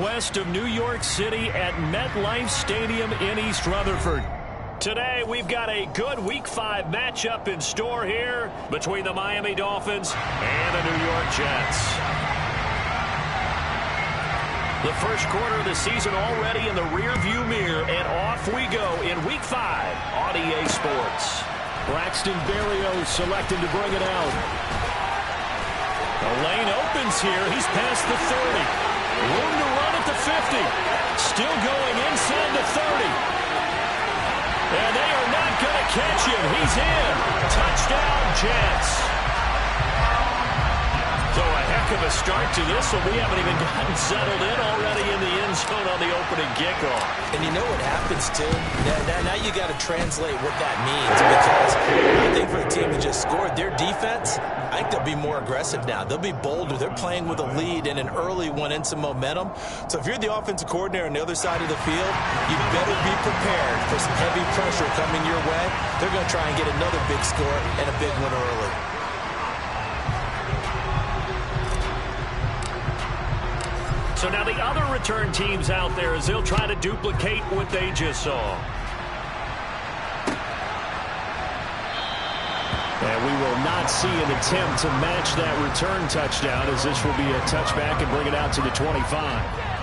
west of New York City at MetLife Stadium in East Rutherford. Today, we've got a good Week 5 matchup in store here between the Miami Dolphins and the New York Jets. The first quarter of the season already in the rearview mirror, and off we go in Week 5 on EA Sports. Braxton Berrios selected to bring it out. The lane opens here. He's past the 30. Room to run at the 50. Still going inside the 30. And they are not going to catch him. He's in. Touchdown, Jets. So a heck of a start to this one. We haven't even gotten settled in already in the end zone on the opening kickoff. And you know what happens, too? Now you got to translate what that means, because I think for the team that just scored, their defense, I think they'll be more aggressive now. They'll be bolder. They're playing with a lead and an early one and some momentum. So if you're the offensive coordinator on the other side of the field, you better be prepared for some heavy pressure coming your way. They're going to try and get another big score and a big one early. So now the other return teams out there as they'll try to duplicate what they just saw. And we will not see an attempt to match that return touchdown, as this will be a touchback and bring it out to the 25.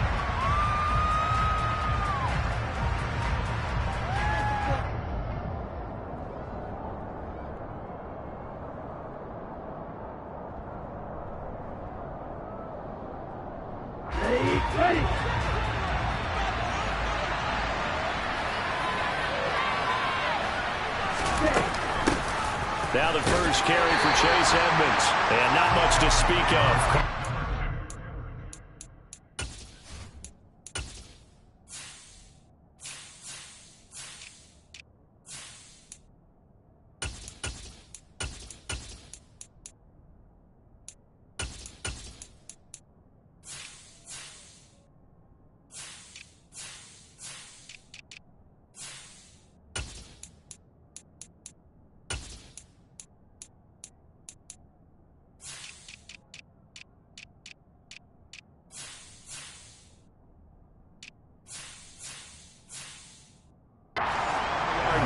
Now the first carry for Chase Edmonds, and not much to speak of.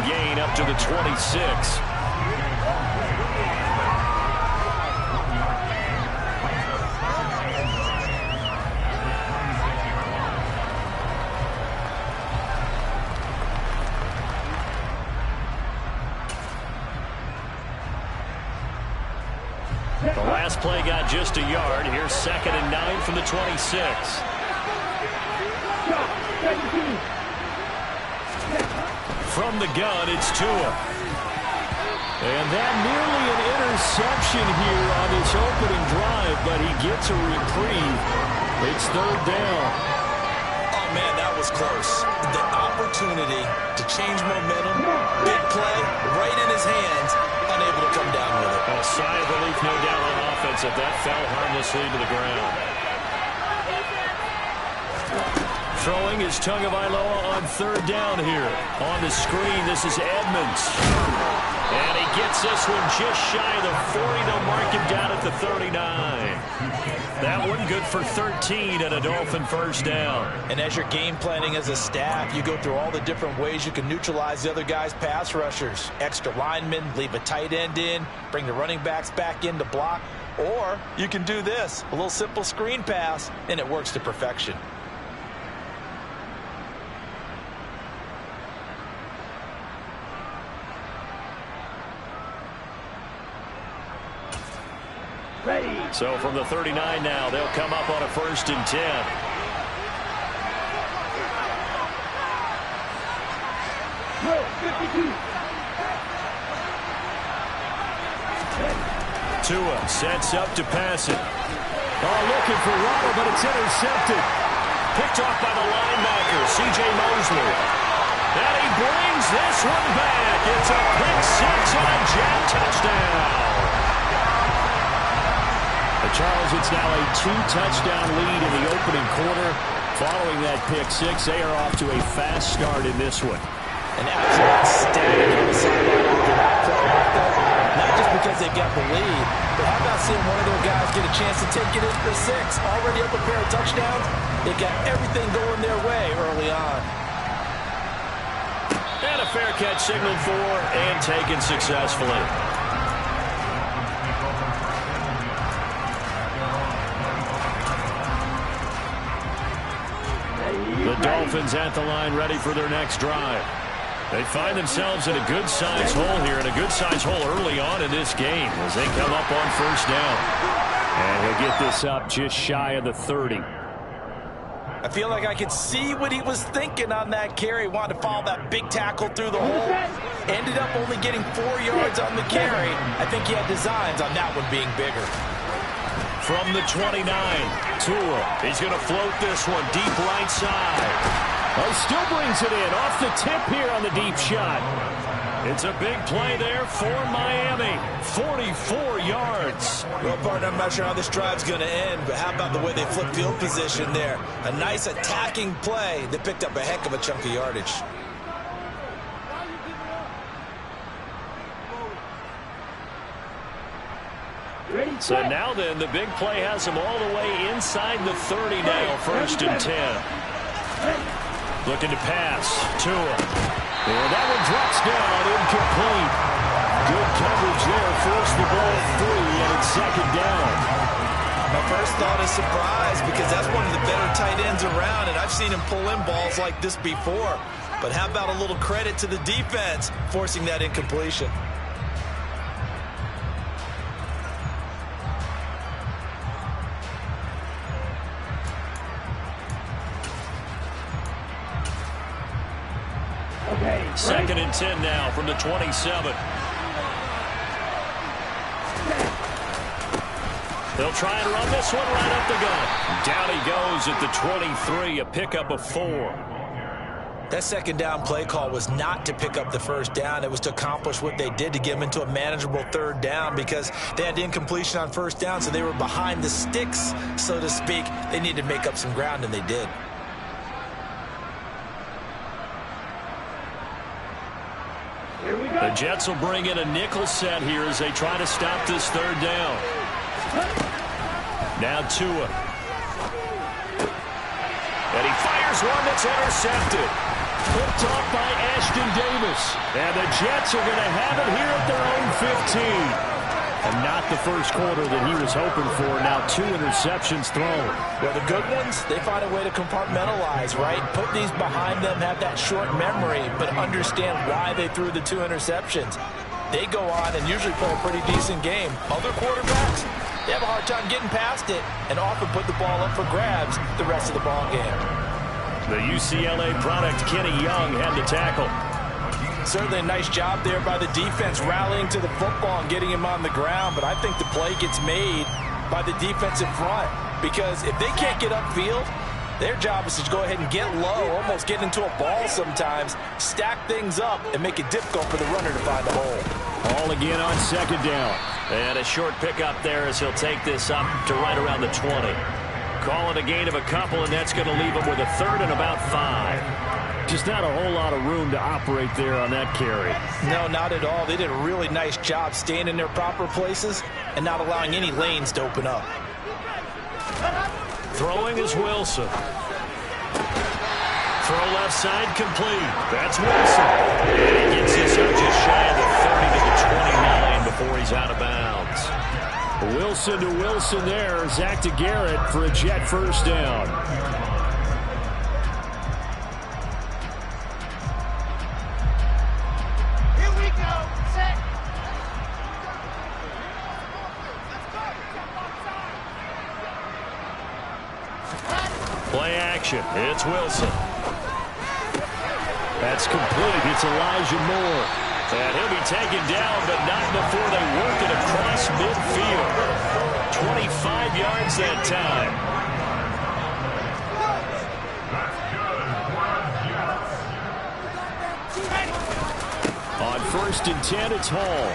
Gain up to the 26. The last play got just a yard. Here's 2nd and 9 from the 26. From the gun, it's Tua. And that nearly an interception here on this opening drive, but he gets a reprieve. It's 3rd down. Oh, man, that was close. The opportunity to change momentum, big play, right in his hands, unable to come down with it. A sigh of relief, no doubt, on offense, if that fell harmlessly to the ground. Throwing is Tagovailoa on 3rd down here. On the screen, this is Edmonds. And he gets this one just shy of the 40. They'll mark him down at the 39. That one good for 13 and a Dolphin first down. And as you're game planning as a staff, you go through all the different ways you can neutralize the other guy's pass rushers. Extra linemen, leave a tight end in, bring the running backs back in to block. Or you can do this, a little simple screen pass, and it works to perfection. So from the 39 now, they'll come up on a 1st and 10. Tua sets up to pass it. Oh, looking for Waddle, but it's intercepted. Picked off by the linebacker, C.J. Mosley. And he brings this one back. It's a pick 6 on a jet touchdown. Charles, it's now a 2-touchdown lead in the opening quarter. Following that pick 6, they are off to a fast start in this one. An absolute static on the sideline after that play right there. not just because they've got the lead, but how about seeing one of their guys get a chance to take it into the 6? Already up a pair of touchdowns. They got everything going their way early on. And a fair catch signaled for and taken successfully. The Dolphins at the line ready for their next drive. They find themselves in a good-sized hole here, and a good-sized hole early on in this game as they come up on first down. And he'll get this up just shy of the 30. I feel like I could see what he was thinking on that carry. Wanted to follow that big tackle through the hole. Ended up only getting 4 yards on the carry. I think he had designs on that one being bigger. From the 29, Tua. He's going to float this one deep right side. Oh, still brings it in off the tip here on the deep shot. It's a big play there for Miami. 44 yards. Well, partner, I'm not sure how this drive's going to end, but how about the way they flip field position there? A nice attacking play that picked up a heck of a chunk of yardage. So now then, the big play has him all the way inside the 30 now, 1st and 10. Looking to pass. Tua. And that one drops down, incomplete. Good coverage there. Forced the ball free, and it's 2nd down. My first thought is surprise, because that's one of the better tight ends around, and I've seen him pull in balls like this before. But how about a little credit to the defense forcing that incompletion? Okay, 2nd and 10 now from the 27. They'll try and run this one right up the gut. Down he goes at the 23, a pickup of 4. That 2nd down play call was not to pick up the 1st down. It was to accomplish what they did, to get them into a manageable 3rd down, because they had incompletion on 1st down, so they were behind the sticks, so to speak. They needed to make up some ground, and they did. The Jets will bring in a nickel set here as they try to stop this 3rd down. Now Tua. And he fires one that's intercepted. Picked off by Ashton Davis. And the Jets are going to have it here at their own 15. And not the first quarter that he was hoping for. Now 2 interceptions thrown. Well, the good ones, they find a way to compartmentalize, right? Put these behind them, have that short memory, but understand why they threw the 2 interceptions. They go on and usually play a pretty decent game. Other quarterbacks, they have a hard time getting past it and often put the ball up for grabs the rest of the ball game. The UCLA product, Kenny Young, had the tackle. Certainly a nice job there by the defense rallying to the football and getting him on the ground, but I think the play gets made by the defensive front, because if they can't get upfield, their job is to go ahead and get low, almost get into a ball sometimes, stack things up, and make it difficult for the runner to find a hole. All again on 2nd down. And a short pickup there as he'll take this up to right around the 20. Call it a gain of a couple, and that's going to leave him with a 3rd and about 5. Just not a whole lot of room to operate there on that carry. No, not at all. They did a really nice job staying in their proper places and not allowing any lanes to open up. Throwing is Wilson. Throw left side complete. That's Wilson. And he gets this up just shy of the 30 to the 29 before he's out of bounds. Wilson to Wilson there. Zach to Garrett for a Jet 1st down. Play action. It's Wilson. That's complete. It's Elijah Moore. And he'll be taken down, but not before they work it across midfield. 25 yards that time. On 1st and 10, it's Hall.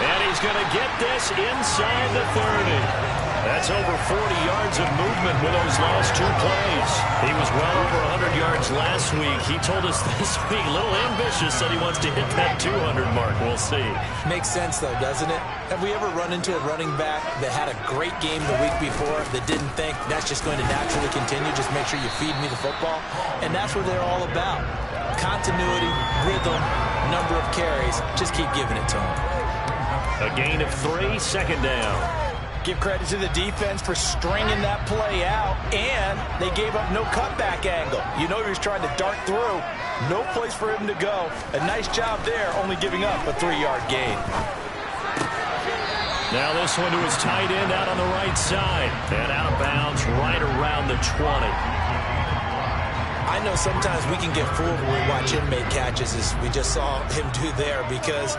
And he's going to get this inside the 30. That's over 40 yards of movement with those last 2 plays. He was well over 100 yards last week. He told us this week, a little ambitious, said he wants to hit that 200 mark. We'll see. Makes sense, though, doesn't it? Have we ever run into a running back that had a great game the week before that didn't think that's just going to naturally continue? Just make sure you feed me the football. And that's what they're all about. Continuity, rhythm, number of carries. Just keep giving it to them. A gain of 3, second down. Give credit to the defense for stringing that play out, and they gave up no cutback angle. You know he was trying to dart through. No place for him to go. A nice job there, only giving up a 3-yard gain. Now this one to his tight end out on the right side. And out of bounds right around the 20. I know sometimes we can get fooled when we watch him make catches, as we just saw him do there, because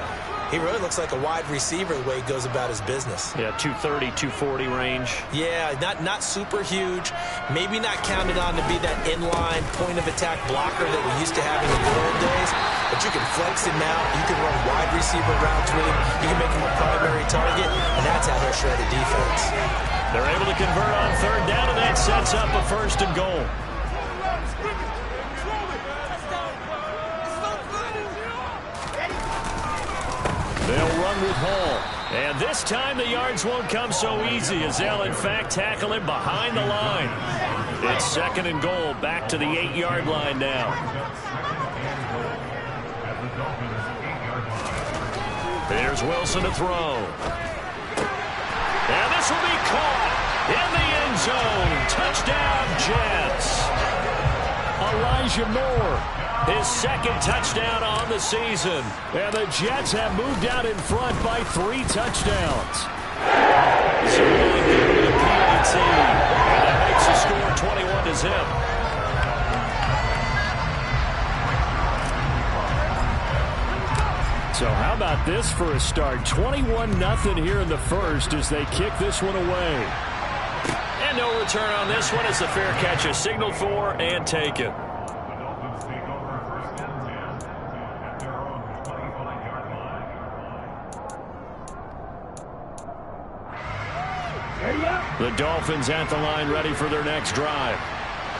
he really looks like a wide receiver the way he goes about his business. Yeah, 230, 240 range. Yeah, not super huge. Maybe not counted on to be that inline point-of-attack blocker that we used to have in the good old days. But you can flex him out. You can run wide receiver routes with him. You can make him a primary target, and that's how he'll shred a defense. They're able to convert on third down, and that sets up a first and goal. They'll run with Hall. And this time the yards won't come so easy, as they'll in fact tackle him behind the line. It's second and goal, back to the 8-yard line now. Here's Wilson to throw. And this will be caught in the end zone. Touchdown, Jets. Elijah Moore, his second touchdown on the season. And the Jets have moved out in front by 3 touchdowns. So going through the PAT. And that makes the score 21-0. So how about this for a start? 21-0 here in the first as they kick this one away. And no return on this one as the fair catch is signaled for and taken. The Dolphins at the line, ready for their next drive.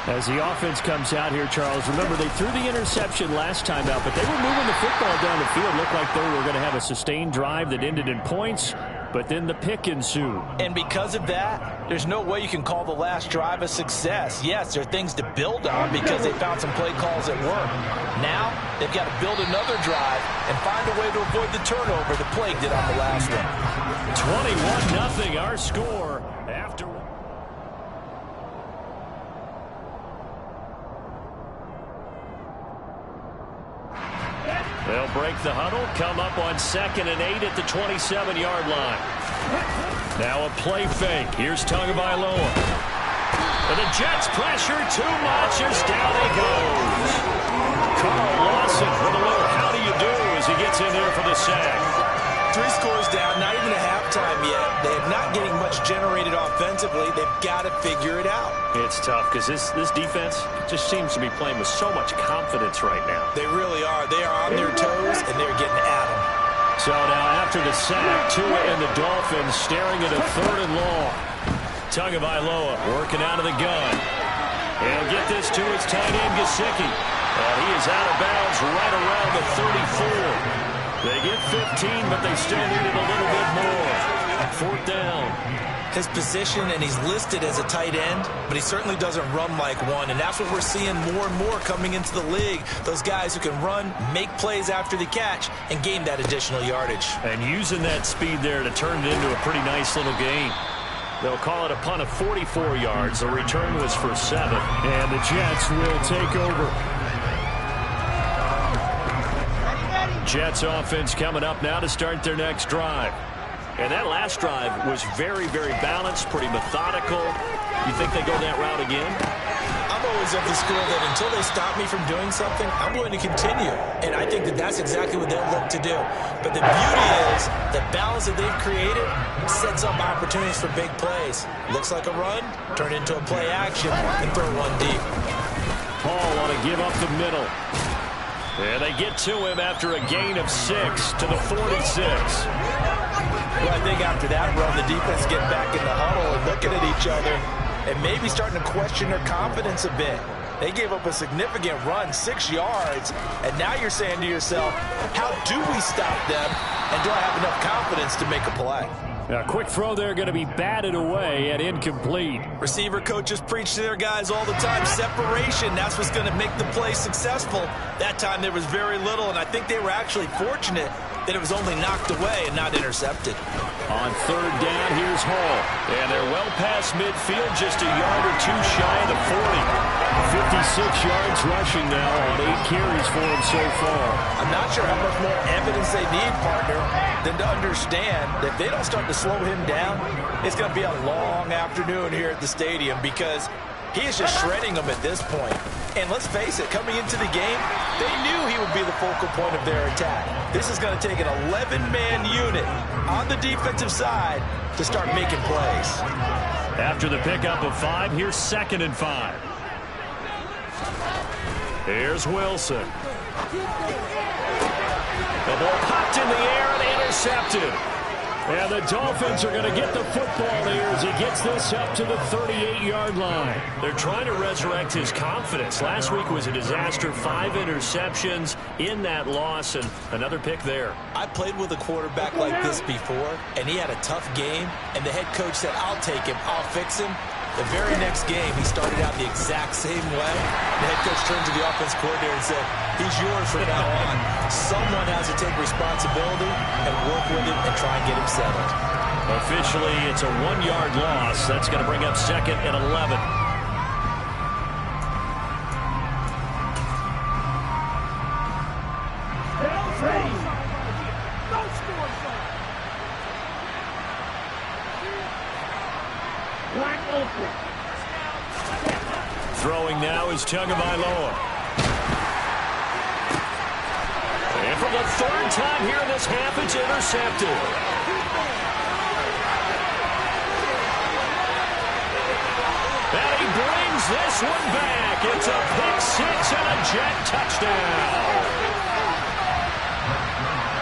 As the offense comes out here, Charles, remember they threw the interception last time out, but they were moving the football down the field. Looked like they were going to have a sustained drive that ended in points, but then the pick ensued. And because of that, there's no way you can call the last drive a success. Yes, there are things to build on because they found some play calls that work. Now, they've got to build another drive and find a way to avoid the turnover the Plague did on the last one. 21-0 our score after. They'll break the huddle, come up on 2nd and 8 at the 27-yard line. Now a play fake. Here's Tagovailoa. And the Jets pressure too much as down he goes. Carl Lawson with a little how do you do as he gets in there for the sack. 3 scores down, not even a halftime yet. They're not getting much generated offensively. They've got to figure it out. It's tough because this defense just seems to be playing with so much confidence right now. They really are. They are on their toes, and they're getting at them. So now after the sack, Tua and the Dolphins staring at a 3rd and long. Tagovailoa working out of the gun. He'll get this to his tight end, Gesicki. And he is out of bounds right around the 34. They get 15, but they still needed a little bit more. 4th down. His position, and he's listed as a tight end, but he certainly doesn't run like one, and that's what we're seeing more and more coming into the league. Those guys who can run, make plays after the catch, and gain that additional yardage. And using that speed there to turn it into a pretty nice little gain. They'll call it a punt of 44 yards. The return was for 7, and the Jets will take over. Jets offense coming up now to start their next drive. And that last drive was very, very balanced, pretty methodical. You think they go that route again? I'm always of the school that until they stop me from doing something, I'm going to continue. And I think that that's exactly what they'll look to do. But the beauty is the balance that they've created sets up opportunities for big plays. Looks like a run, turn into a play action, and throw one deep. Paul want to give up the middle. And they get to him after a gain of 6 to the 46. Well, I think after that run, the defense get back in the huddle and looking at each other and maybe starting to question their confidence a bit. They gave up a significant run, 6 yards, and now you're saying to yourself, how do we stop them, and do I have enough confidence to make a play? A quick throw there going to be batted away and incomplete. Receiver coaches preach to their guys all the time. Separation, that's what's going to make the play successful. That time there was very little, and I think they were actually fortunate that it was only knocked away and not intercepted. On third down, here's Hall. And they're well past midfield, just a yard or two shy of the 40. 56 yards rushing now on 8 carries for him so far. I'm not sure how much more evidence they need, partner, than to understand that if they don't start to slow him down, it's going to be a long afternoon here at the stadium because he is just shredding them at this point. And let's face it, coming into the game, they knew he would be the focal point of their attack. This is going to take an 11-man unit on the defensive side to start making plays. After the pickup of 5, here's 2nd and 5. Here's Wilson. The ball popped in the air and intercepted. And the Dolphins are going to get the football here as he gets this up to the 38-yard line. They're trying to resurrect his confidence. Last week was a disaster, 5 interceptions in that loss, and another pick there. I played with a quarterback like this before, and he had a tough game, and the head coach said, I'll take him, I'll fix him. The very next game, he started out the exact same way. The head coach turned to the offense coordinator and said, he's yours from now on. Someone has to take responsibility and work with him and try and get him settled. Officially, it's a 1-yard loss. That's going to bring up 2nd and 11. Throwing now is Tagovailoa. And for the 3rd time here in this half, it's intercepted. And he brings this one back. It's a pick 6 and a jet touchdown.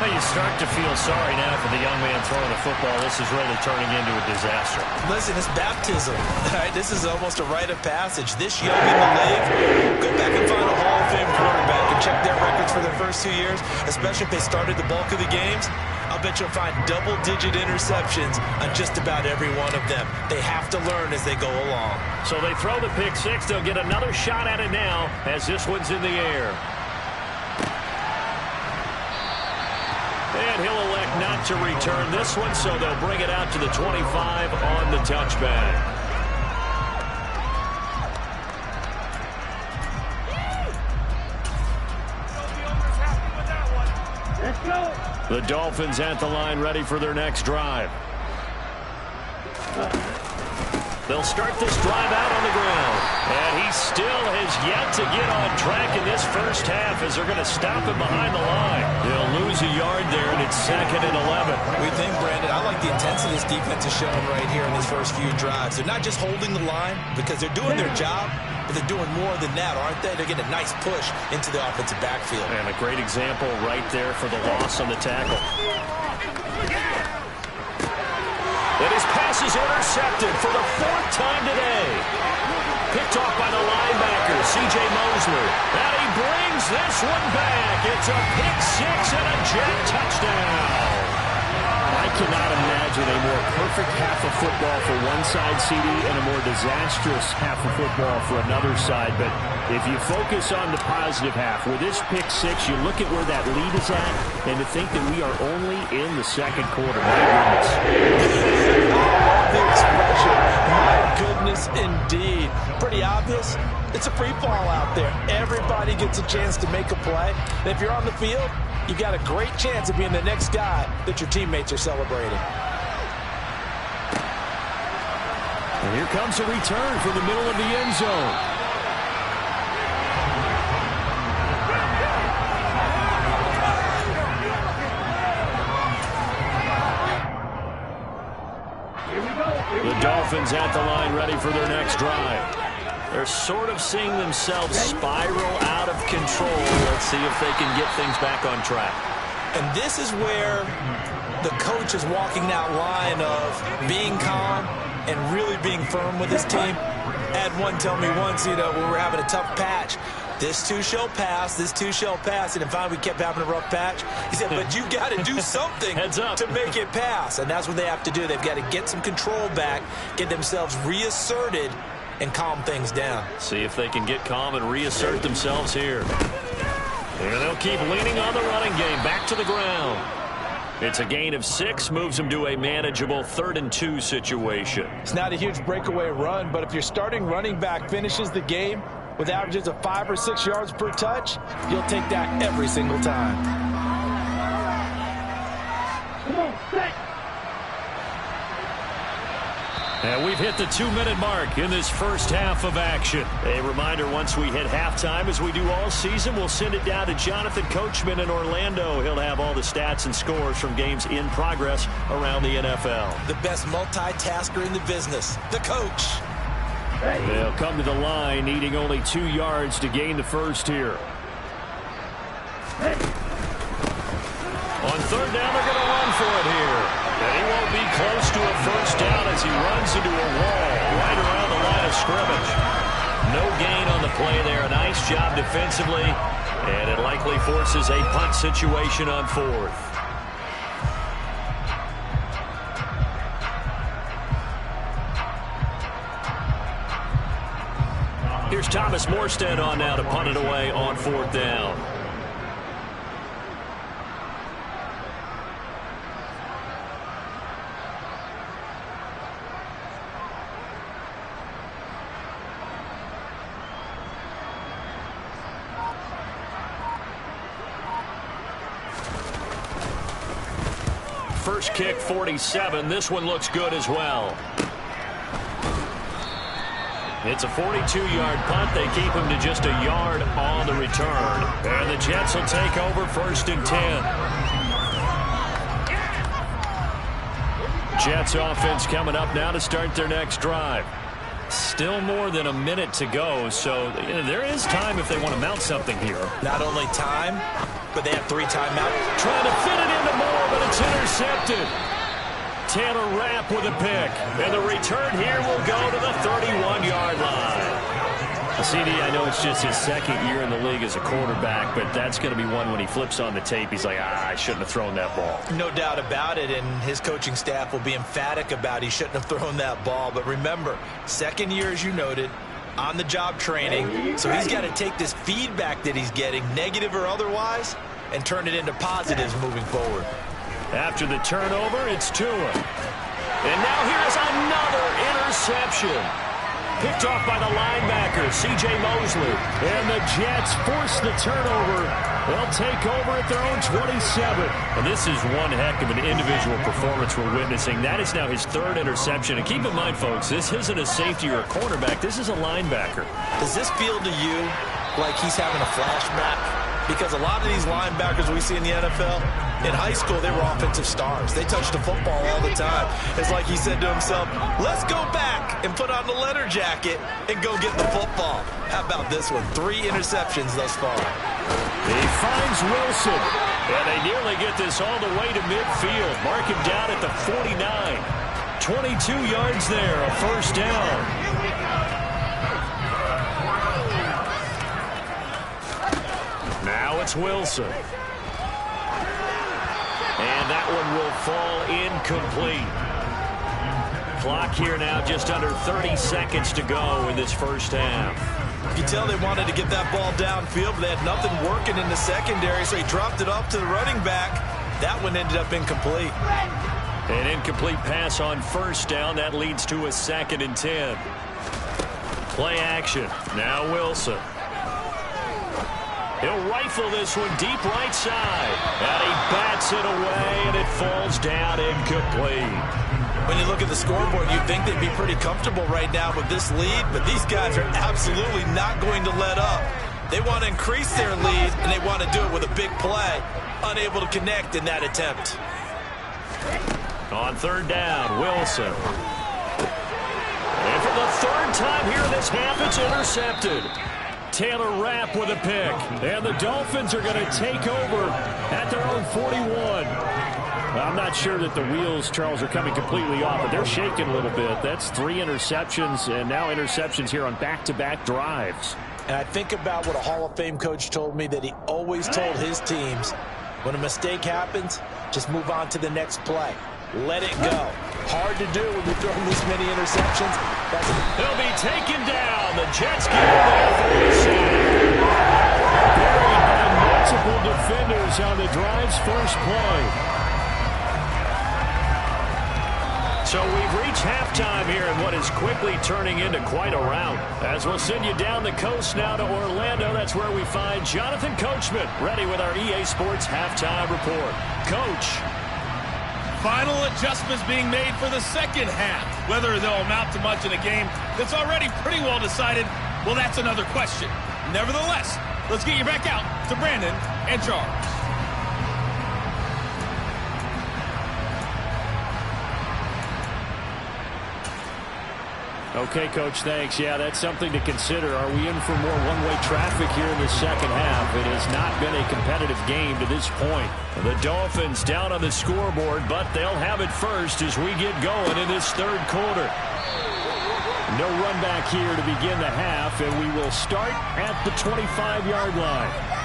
Well, you start to feel sorry now for the young man throwing the football. This is really turning into a disaster. Listen, it's baptism. Right? This is almost a rite of passage. This young in the league, go back and find a Hall of Fame quarterback and check their records for their first 2 years, especially if they started the bulk of the games. I'll bet you'll find double-digit interceptions on just about every one of them. They have to learn as they go along. So they throw the pick 6. They'll get another shot at it now as this one's in the air. And he'll elect not to return this one, so they'll bring it out to the 25 on the touchback. Let's go. The Dolphins at the line, ready for their next drive. They'll start this drive out on the ground. And he still has yet to get on track in this first half as they're going to stop him behind the line. They'll lose a yard there, and it's 2nd and 11. We think, Brandon, I like the intensity this defense is showing right here in these first few drives. They're not just holding the line because they're doing their job, but they're doing more than that, aren't they? They're getting a nice push into the offensive backfield. And a great example right there for the loss on the tackle. And his pass is intercepted for the 4th time today. Picked off by the linebacker, C.J. Mosley. And he brings this one back. It's a pick 6 and a jet touchdown. I cannot imagine a more perfect half of football for one side, CD, and a more disastrous half of football for another side. But if you focus on the positive half, with this pick 6, you look at where that lead is at, and to think that we are only in the 2nd quarter. My goodness. The expression, my goodness, indeed. Pretty obvious. It's a free fall out there. Everybody gets a chance to make a play. And if you're on the field, you've got a great chance of being the next guy that your teammates are celebrating. And here comes a return from the middle of the end zone. The Dolphins at the line, ready for their next drive. They're sort of seeing themselves spiral out of control. Let's see if they can get things back on track. And this is where the coach is walking that line of being calm and really being firm with his team. I had one tell me once, when we're having a tough patch, this too shall pass, this too shall pass. And finally we kept having a rough patch. He said, but you got to do something to make it pass. And that's what they have to do. They've got to get some control back, get themselves reasserted, and calm things down. See if they can get calm and reassert themselves here. And they'll keep leaning on the running game. Back to the ground. It's a gain of 6, moves them to a manageable 3rd and 2 situation. It's not a huge breakaway run, but if your starting running back finishes the game with averages of 5 or 6 yards per touch, you'll take that every single time. And we've hit the 2-minute mark in this first half of action. A reminder, once we hit halftime, as we do all season, we'll send it down to Jonathan Coachman in Orlando. He'll have all the stats and scores from games in progress around the NFL. The best multitasker in the business, the coach. They'll come to the line, needing only 2 yards to gain the first here. On 3rd down, they're going to run for it here. And he won't be close to a first down as he runs into a wall right around the line of scrimmage. No gain on the play there. A nice job defensively. And it likely forces a punt situation on 4th. Here's Thomas Morstead on now to punt it away on 4th down. First kick, 47. This one looks good as well. It's a 42-yard punt. They keep him to just a yard on the return. And the Jets will take over 1st and 10. Jets offense coming up now to start their next drive. Still more than a minute to go, so there is time if they want to mount something here. Not only time, but they have 3 timeouts. Trying to fit it into Moore, but it's intercepted. Taylor Rapp with a pick. And the return here will go to the 31-yard line. CD, I know it's just his 2nd year in the league as a quarterback, but that's going to be one when he flips on the tape, he's like, I shouldn't have thrown that ball. No doubt about it, and his coaching staff will be emphatic about he shouldn't have thrown that ball. But remember, 2nd year, as you noted, on-the-job training, so he's got to take this feedback that he's getting, negative or otherwise, and turn it into positives moving forward. After the turnover, it's Tua. And now here's another interception. Picked off by the linebacker, C.J. Mosley. And the Jets force the turnover. They'll take over at their own 27. And this is one heck of an individual performance we're witnessing. That is now his 3rd interception. And keep in mind, folks, this isn't a safety or a cornerback. This is a linebacker. Does this feel to you like he's having a flashback? Because a lot of these linebackers we see in the NFL, in high school, they were offensive stars. They touched the football all the time. It's like he said to himself, let's go back and put on the leather jacket and go get the football. How about this one? 3 interceptions thus far. He finds Wilson. And they nearly get this all the way to midfield. Mark him down at the 49. 22 yards there, a first down. Now it's Wilson. And that one will fall incomplete. Clock here now just under 30 seconds to go in this first half. You can tell they wanted to get that ball downfield, but they had nothing working in the secondary, so he dropped it off to the running back. That one ended up incomplete. An incomplete pass on first down. That leads to a 2nd and 10. Play action. Now Wilson. He'll rifle this one deep right side. And he bats it away, and it falls down incomplete. When you look at the scoreboard, you'd think they'd be pretty comfortable right now with this lead, but these guys are absolutely not going to let up. They want to increase their lead, and they want to do it with a big play. Unable to connect in that attempt. On 3rd down, Wilson. And for the 3rd time here in this half, it's intercepted. Taylor Rapp with a pick. And the Dolphins are going to take over at their own 41. I'm not sure that the wheels, Charles, are coming completely off, but they're shaking a little bit. That's 3 interceptions, and now interceptions here on back-to-back drives. And I think about what a Hall of Fame coach told me, that he always told his teams, when a mistake happens, just move on to the next play. Let it go. Hard to do when you're throwing this many interceptions. He'll be taken down. The Jets get him there for the sack. Buried by multiple defenders on the drive's first play. So we've reached halftime here in what is quickly turning into quite a rout. As we'll send you down the coast now to Orlando, that's where we find Jonathan Coachman, ready with our EA Sports halftime report. Coach. Final adjustments being made for the second half. Whether they'll amount to much in a game that's already pretty well decided, well, that's another question. Nevertheless, let's get you back out to Brandon and Charles. Okay, Coach, thanks. Yeah, that's something to consider. Are we in for more one-way traffic here in the second half? It has not been a competitive game to this point. The Dolphins down on the scoreboard, but they'll have it first as we get going in this third quarter. No run back here to begin the half, and we will start at the 25-yard line.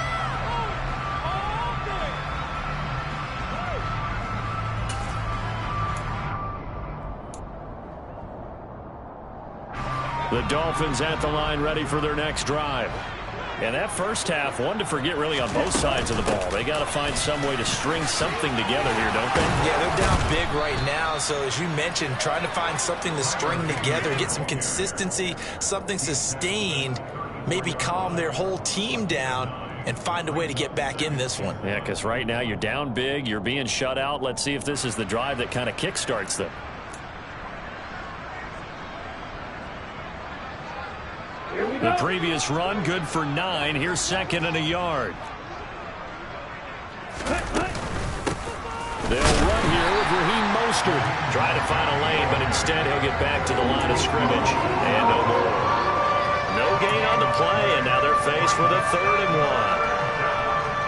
The Dolphins at the line, ready for their next drive. And that first half, one to forget really on both sides of the ball. They got to find some way to string something together here, don't they? Yeah, they're down big right now. So as you mentioned, trying to find something to string together, get some consistency, something sustained, maybe calm their whole team down and find a way to get back in this one. Yeah, because right now you're down big, you're being shut out. Let's see if this is the drive that kind of kickstarts them. The previous run, good for 9. Here's second and a yard. They'll run here with Raheem Mostert. Try to find a lane, but instead he'll get back to the line of scrimmage. And no more. No gain on the play, and now they're faced with a 3rd and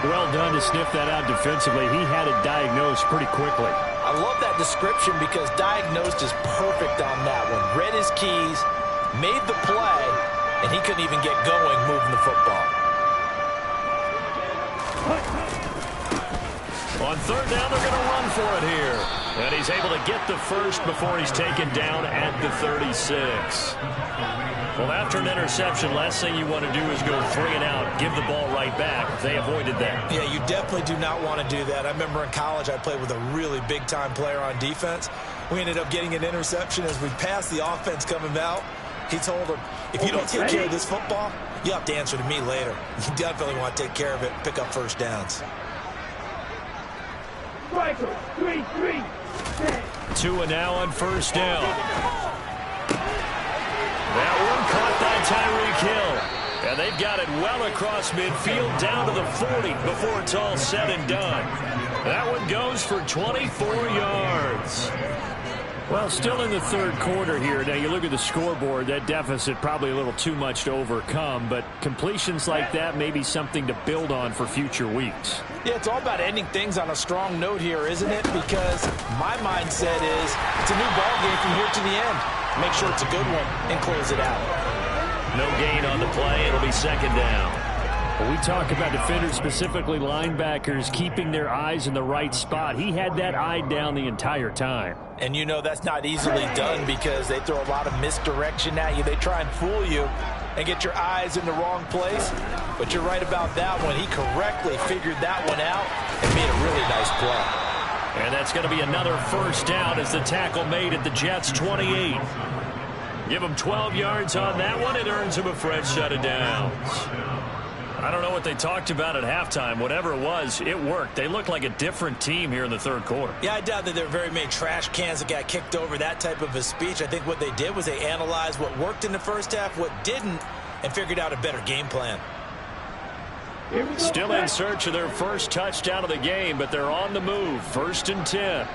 1. Well done to sniff that out defensively. He had it diagnosed pretty quickly. I love that description because diagnosed is perfect on that one. Read his keys, made the play, and he couldn't even get going moving the football. On 3rd down, they're going to run for it here. And he's able to get the first before he's taken down at the 36. Well, after an interception, last thing you want to do is go 3 and out, give the ball right back. They avoided that. Yeah, you definitely do not want to do that. I remember in college I played with a really big-time player on defense. We ended up getting an interception as we passed the offense coming out. He told him, if you don't take care of this football, you have to answer to me later. You definitely want to take care of it and pick up first downs. 2 and now on 1st down. That one caught by Tyreek Hill. And they've got it well across midfield down to the 40 before it's all said and done. That one goes for 24 yards. Well, still in the 3rd quarter here. Now, you look at the scoreboard, that deficit probably a little too much to overcome, but completions like that may be something to build on for future weeks. Yeah, it's all about ending things on a strong note here, isn't it? Because my mindset is it's a new ball game from here to the end. Make sure it's a good one and close it out. No gain on the play. It'll be 2nd down. We talk about defenders, specifically linebackers, keeping their eyes in the right spot. He had that eye down the entire time. And you know that's not easily done because they throw a lot of misdirection at you. They try and fool you and get your eyes in the wrong place. But you're right about that one. He correctly figured that one out and made a really nice play. And that's going to be another 1st down as the tackle made at the Jets' 28. Give him 12 yards on that one. It earns him a fresh set of downs. I don't know what they talked about at halftime. Whatever it was, it worked. They looked like a different team here in the 3rd quarter. Yeah, I doubt that there were very many trash cans that got kicked over, that type of a speech. I think what they did was they analyzed what worked in the first half, what didn't, and figured out a better game plan. Still in search of their first touchdown of the game, but they're on the move. 1st and 10.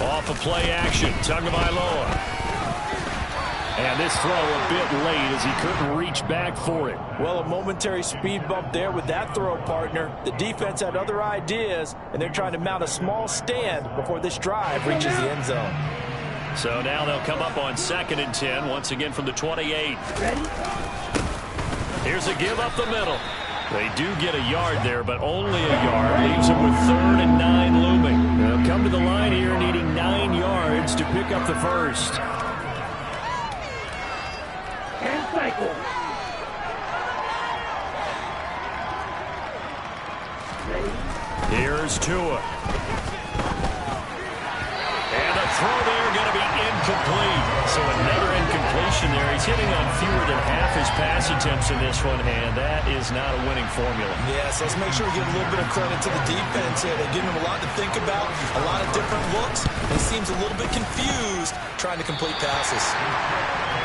Off of play action, Tagovailoa. And this throw a bit late as he couldn't reach back for it. Well, a momentary speed bump there with that throw, partner. The defense had other ideas, and they're trying to mount a small stand before this drive reaches the end zone. So now they'll come up on 2nd and 10, once again from the 28. Ready? Here's a give up the middle. They do get a yard there, but only a yard. Leaves them with 3rd and 9 looming. They'll come to the line here needing 9 yards to pick up the first. And cycle. Ready? Here's Tua. And the throw there going to be incomplete. So another incompletion there. He's hitting on fewer than half his pass attempts in this one, and that is not a winning formula. Yes, let's make sure we give a little bit of credit to the defense here. They're giving him a lot to think about, a lot of different looks. He seems a little bit confused trying to complete passes.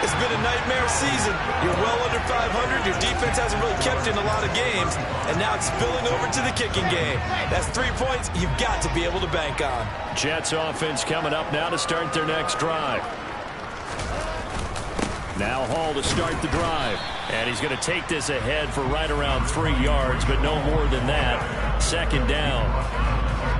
It's been a nightmare season. You're well under 500. Your defense hasn't really kept in a lot of games, and now it's spilling over to the kicking game. That's 3 points you've got to be able to bank on. Jets offense coming up now to start their next drive. Now Hall to start the drive. And he's going to take this ahead for right around 3 yards, but no more than that. 2nd down.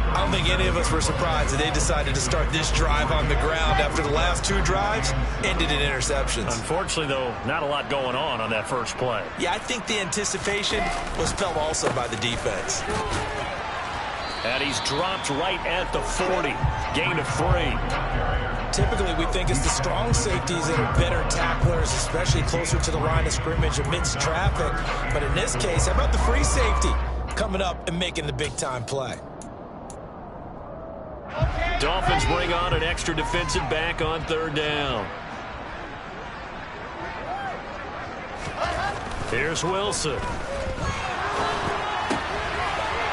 I don't think any of us were surprised that they decided to start this drive on the ground after the last 2 drives ended in interceptions. Unfortunately, though, not a lot going on that first play. Yeah, I think the anticipation was felt also by the defense. And he's dropped right at the 40. Gain of 3. Typically, we think it's the strong safeties that are better tacklers, especially closer to the line of scrimmage amidst traffic. But in this case, how about the free safety coming up and making the big-time play? Dolphins bring on an extra defensive back on 3rd down. Here's Wilson.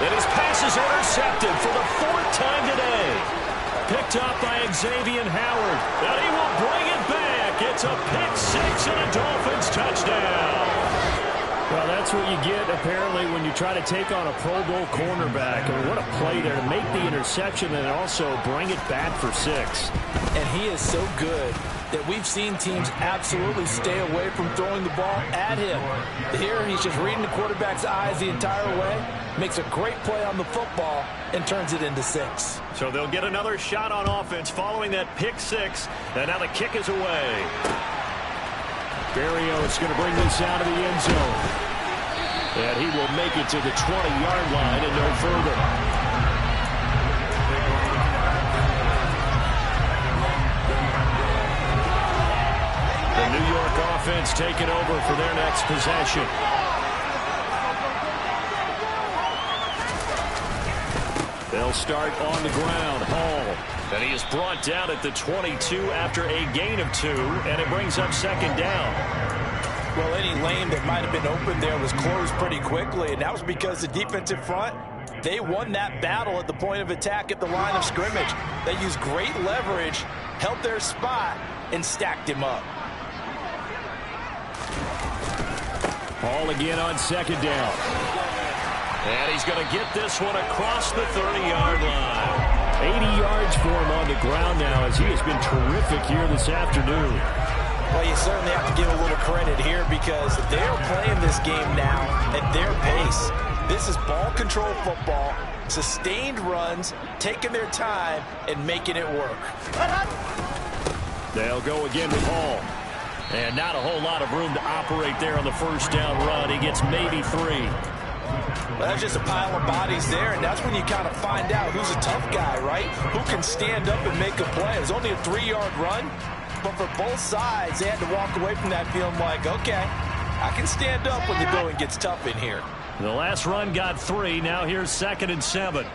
And his pass is intercepted for the 4th time today. Picked up by Xavier Howard. And he will bring it back. It's a pick 6 and a Dolphins touchdown. Well, that's what you get, apparently, when you try to take on a Pro Bowl cornerback. I mean, what a play there to make the interception and also bring it back for 6. And he is so good that we've seen teams absolutely stay away from throwing the ball at him. Here, he's just reading the quarterback's eyes the entire way, makes a great play on the football, and turns it into 6. So they'll get another shot on offense following that pick 6, and now the kick is away. Berrios going to bring this out of the end zone. And he will make it to the 20-yard line and no further. The New York offense taking over for their next possession. They'll start on the ground. Hall. And he is brought down at the 22 after a gain of 2, and it brings up 2nd down. Well, any lane that might have been open there was closed pretty quickly, and that was because the defensive front, they won that battle at the point of attack at the line of scrimmage. They used great leverage, held their spot, and stacked him up. Hall again on 2nd down. And he's going to get this one across the 30-yard line. 80 yards for him on the ground now as he has been terrific here this afternoon. Well, you certainly have to give a little credit here because they're playing this game now at their pace. This is ball control football, sustained runs, taking their time, and making it work. They'll go again with Hall. And not a whole lot of room to operate there on the 1st down run. He gets maybe 3. Well, that's just a pile of bodies there, and that's when you kind of find out who's a tough guy, right? Who can stand up and make a play. It was only a 3-yard run, but for both sides, they had to walk away from that feeling like, okay, I can stand up when the going gets tough in here. The last run got 3. Now here's 2nd and 7.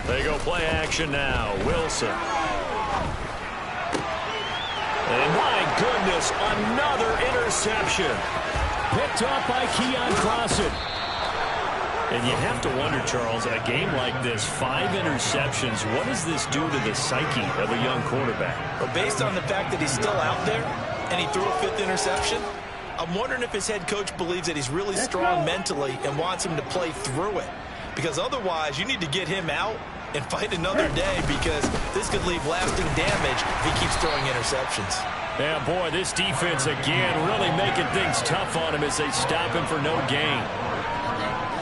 They go play action now. Wilson. And my goodness, another interception. Picked up by Keon Clausen. And you have to wonder, Charles, a game like this, 5 interceptions, what does this do to the psyche of a young quarterback? But based on the fact that he's still out there and he threw a 5th interception, I'm wondering if his head coach believes that he's really strong mentally and wants him to play through it. Because otherwise, you need to get him out and fight another day because this could leave lasting damage if he keeps throwing interceptions. Yeah, boy, this defense again really making things tough on him as they stop him for no gain.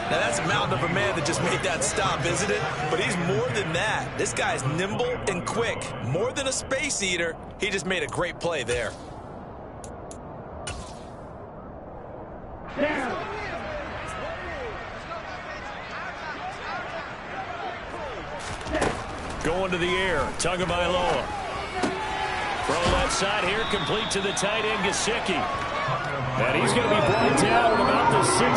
Now, that's a mountain of a man that just made that stop, isn't it? But he's more than that. This guy's nimble and quick. More than a space eater. He just made a great play there. Down. Going to the air. Tagovailoa. Throw left side here, complete to the tight end, Gesicki. And he's going to be brought down at about the 16.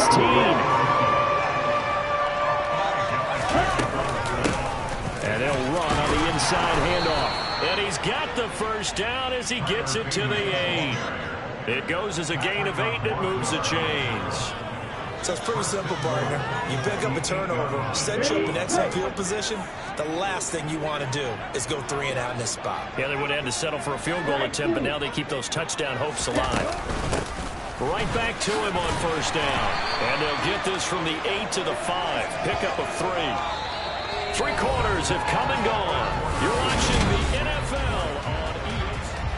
And they'll run on the inside handoff. And he's got the first down as he gets it to the 8. It goes as a gain of 8, and it moves the chains. So it's pretty simple, partner. You pick up a turnover, set you up in excellent field position. The last thing you want to do is go 3 and out in this spot. Yeah, they would have had to settle for a field goal attempt, but now they keep those touchdown hopes alive. Right back to him on first down. And they'll get this from the 8 to the 5. Pickup of 3. 3 quarters have come and gone. You're watching the NFL on ESPN.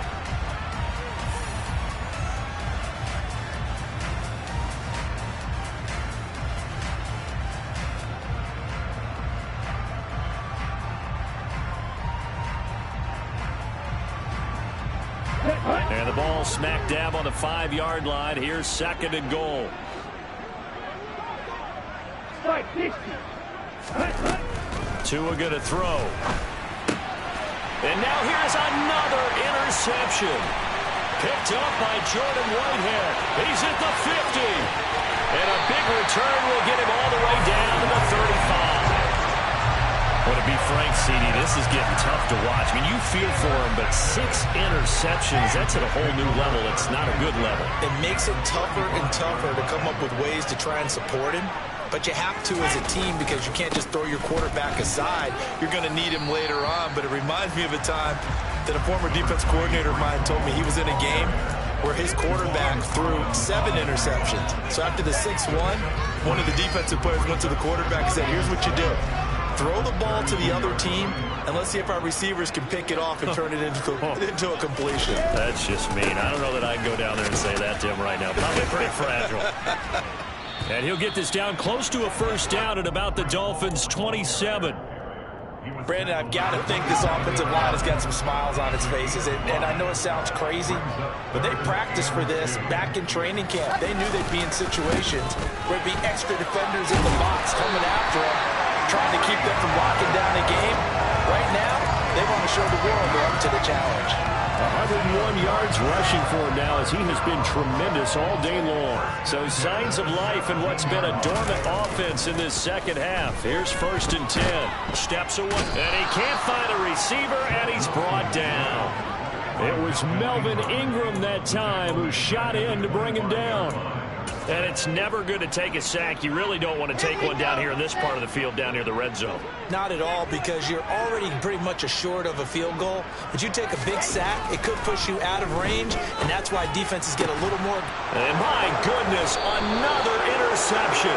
And the ball smack dab on the 5-yard line. Here's 2nd and goal. Strike 60. Tua going to throw. And now here's another interception. Picked up by Jordan Whitehead. He's at the 50. And a big return will get him all the way down to the 35. Well, to be frank, CD, this is getting tough to watch. I mean, you feel for him, but 6 interceptions, that's at a whole new level. It's not a good level. It makes it tougher and tougher to come up with ways to try and support him. But you have to as a team because you can't just throw your quarterback aside. You're going to need him later on. But it reminds me of a time that a former defense coordinator of mine told me he was in a game where his quarterback threw 7 interceptions. So after the 6-1, one of the defensive players went to the quarterback and said, here's what you do. Throw the ball to the other team, and let's see if our receivers can pick it off and turn it into a completion. That's just mean. I don't know that I'd go down there and say that to him right now. Probably pretty fragile. And he'll get this down close to a first down at about the Dolphins' 27. Brandon, I've got to think this offensive line has got some smiles on its faces. And I know it sounds crazy, but they practiced for this back in training camp. They knew they'd be in situations where there'd be extra defenders in the box coming after them, trying to keep them from locking down the game. Right now, they want to show the world they're up to the challenge. 101 yards rushing for him now as he has been tremendous all day long. So signs of life in what's been a dormant offense in this second half. Here's 1st and 10. Steps away, and he can't find a receiver, and he's brought down. It was Melvin Ingram that time who shot in to bring him down. And it's never good to take a sack. You really don't want to take one down here in this part of the field, down near the red zone. Not at all, because you're already pretty much assured of a field goal. But you take a big sack, it could push you out of range, and that's why defenses get a little more. And my goodness, another interception.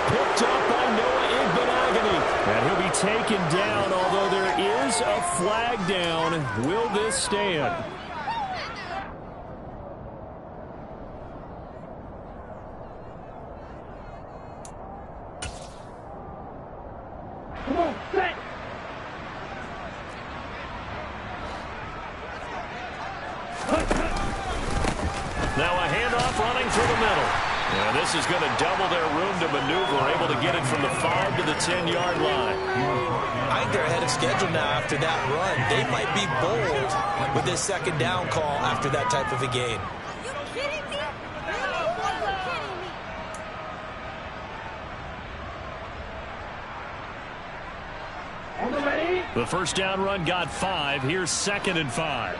Picked up by Noah Igbenogany. And he'll be taken down, although there is a flag down. Will this stand? Come on, set. Now a handoff running through the middle. And this is going to double their room to maneuver, able to get it from the 5 to the 10-yard line. I think they're ahead of schedule now after that run. They might be bold with this 2nd down call after that type of a game. You kidding me? Are you kidding me? On the ready. The first down run got 5. Here's 2nd and 5.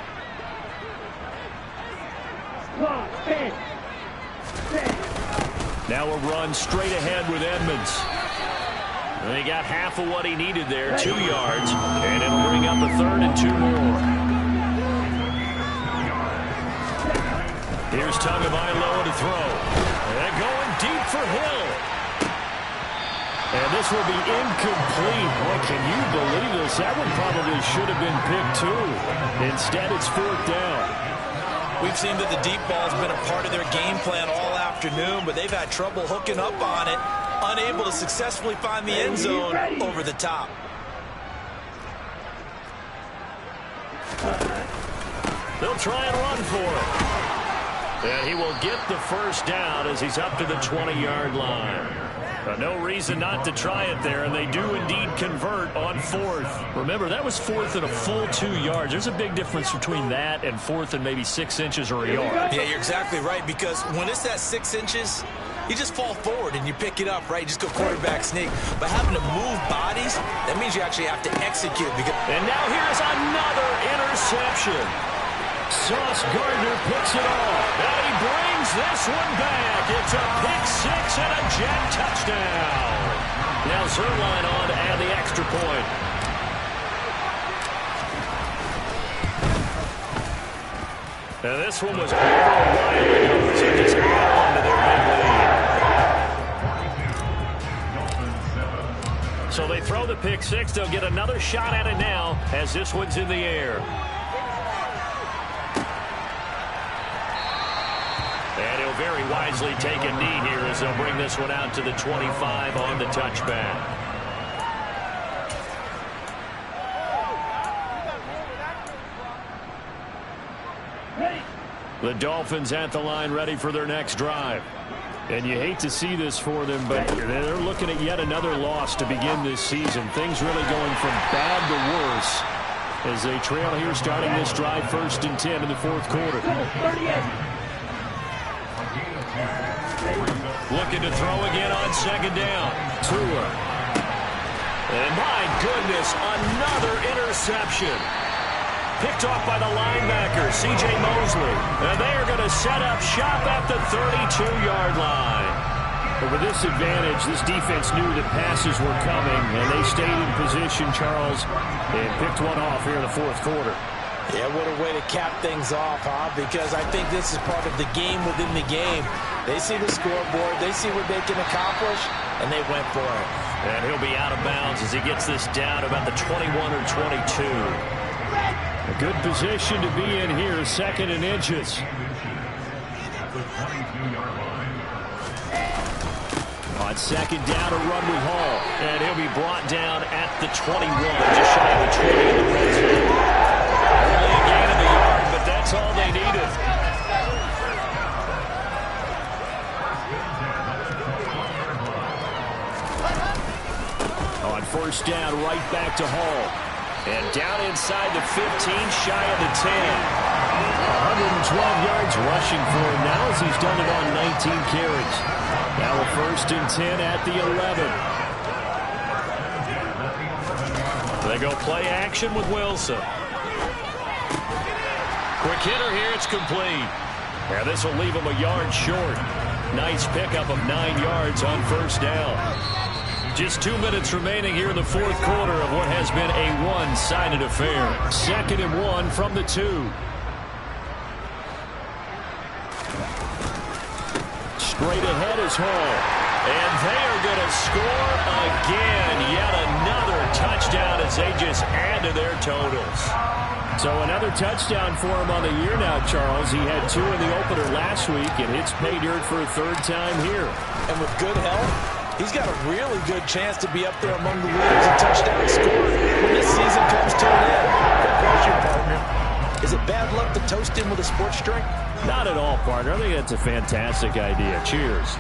Clock, 10. Now a run straight ahead with Edmonds. And he got half of what he needed there, 2 yards, and it'll bring up a 3rd and 2 more. Here's Tagovailoa to throw. And going deep for Hill. And this will be incomplete. Boy, can you believe this? That one probably should have been picked too. Instead, it's 4th down. We've seen that the deep ball has been a part of their game plan all afternoon, but they've had trouble hooking up on it, unable to successfully find the end zone over the top. They'll try and run for it. And he will get the first down as he's up to the 20-yard line. No reason not to try it there, and they do indeed convert on fourth. Remember, that was fourth and a full 2 yards. There's a big difference between that and fourth and maybe 6 inches or a yard. Yeah, you're exactly right, because when it's that 6 inches, you just fall forward and you pick it up, right? You just go quarterback sneak. But having to move bodies, that means you actually have to execute. And now here's another interception. Sauce Gardner picks it off. And he brings this one back. It's a pick six and a jet touchdown. Now Zerline on to add the extra point. Now this one was over a while ago, so just add on to their big lead. So they throw the pick six. They'll get another shot at it now as this one's in the air. And he'll very wisely take a knee here as they'll bring this one out to the 25 on the touchback. The Dolphins at the line ready for their next drive. And you hate to see this for them, but they're looking at yet another loss to begin this season. Things really going from bad to worse as they trail here starting this drive 1st and 10 in the 4th quarter. Looking to throw again on 2nd down. Tua. And my goodness, another interception. Picked off by the linebacker, C.J. Mosley. And they are going to set up shop at the 32-yard line. But with this advantage, this defense knew that passes were coming, and they stayed in position, Charles, and picked one off here in the 4th quarter. Yeah, what a way to cap things off, huh? Because I think this is part of the game within the game. They see the scoreboard, they see what they can accomplish, and they went for it. And he'll be out of bounds as he gets this down about the 21 or 22. A good position to be in here, 2nd and inches. On 2nd down, a run with Hall. And he'll be brought down at the 21, just shy of the 20 in the red zone. Only a gain of a yard, but that's all they needed. On 1st down, right back to Hall. And down inside the 15, shy of the 10. 112 yards rushing for him now as he's done it on 19 carries. Now a 1st and 10 at the 11. They go play action with Wilson. Quick hitter here, it's complete. Now this will leave him a yard short. Nice pickup of 9 yards on 1st down. Just 2 minutes remaining here in the 4th quarter of what has been a one-sided affair. 2nd and 1 from the 2. Straight ahead is Hall. And they are going to score again. Yet another touchdown as they just add to their totals. So another touchdown for him on the year now, Charles. He had 2 in the opener last week, and it's pay dirt for a 3rd time here. And with good health, he's got a really good chance to be up there among the leaders in touchdown scoring when this season comes to an end. Good question, partner. Is it bad luck to toast him with a sports drink? Not at all, partner. I think that's a fantastic idea. Cheers.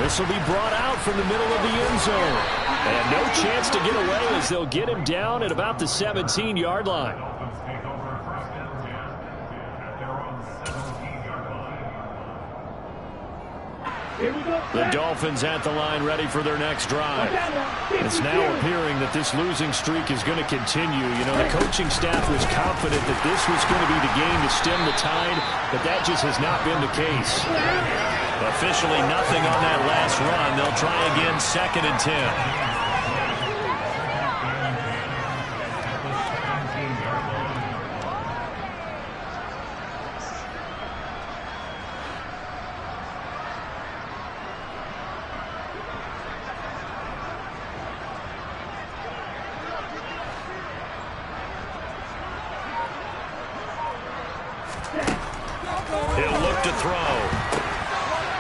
This will be brought out from the middle of the end zone. And no chance to get away as they'll get him down at about the 17-yard line. The Dolphins at the line ready for their next drive. It's now appearing that this losing streak is going to continue. You know, the coaching staff was confident that this was going to be the game to stem the tide, but that just has not been the case. Officially nothing on that last run. They'll try again 2nd and 10. He'll look to throw.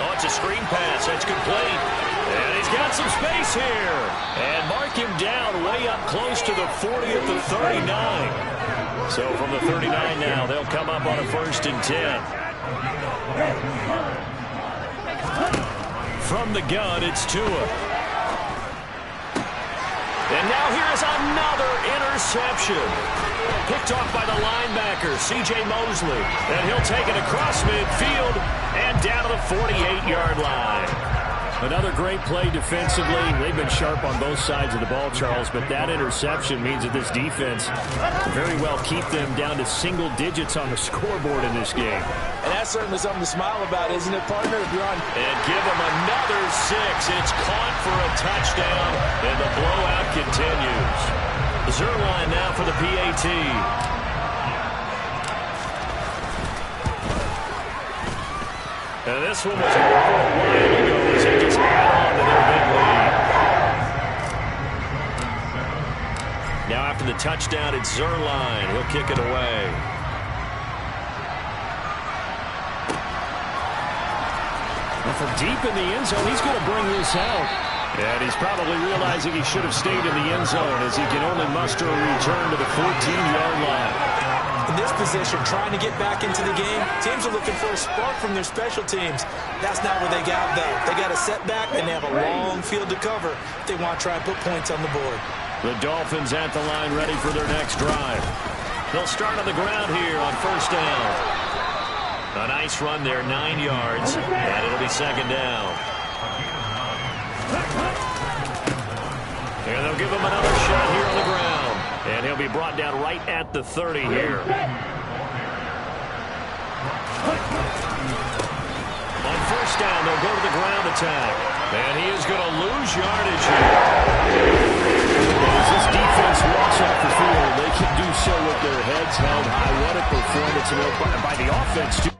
Oh, it's a screen pass. That's complete. And he's got some space here. And mark him down way up close to the 40 at the 39. So from the 39 now, they'll come up on a 1st and 10. From the gun, it's Tua. And now here is another interception. Picked off by the linebacker, C.J. Mosley. And he'll take it across midfield and down to the 48-yard line. Another great play defensively. They've been sharp on both sides of the ball, Charles, but that interception means that this defense very well keep them down to single digits on the scoreboard in this game. And that's certainly something to smile about, isn't it, partner? If you're on... And give them another 6. It's caught for a touchdown, and the blowout continues. Zerline now for the PAT. And this one was over a while ago as they just add on to their big lead. Now after the touchdown, it's Zerline. He'll kick it away. And from deep in the end zone, he's going to bring this out. And he's probably realizing he should have stayed in the end zone as he can only muster a return to the 14-yard line. In this position, trying to get back into the game, teams are looking for a spark from their special teams. That's not what they got, though. They got a setback, and they have a long field to cover if they want to try and put points on the board. The Dolphins at the line ready for their next drive. They'll start on the ground here on 1st down. A nice run there, 9 yards, and it'll be 2nd down. And they'll give him another shot here on the ground. And he'll be brought down right at the 30 here. On 1st down, they'll go to the ground attack. And he is going to lose yardage here. As this defense walks off the field, they can do so with their heads held high. What a performance by the offense, too.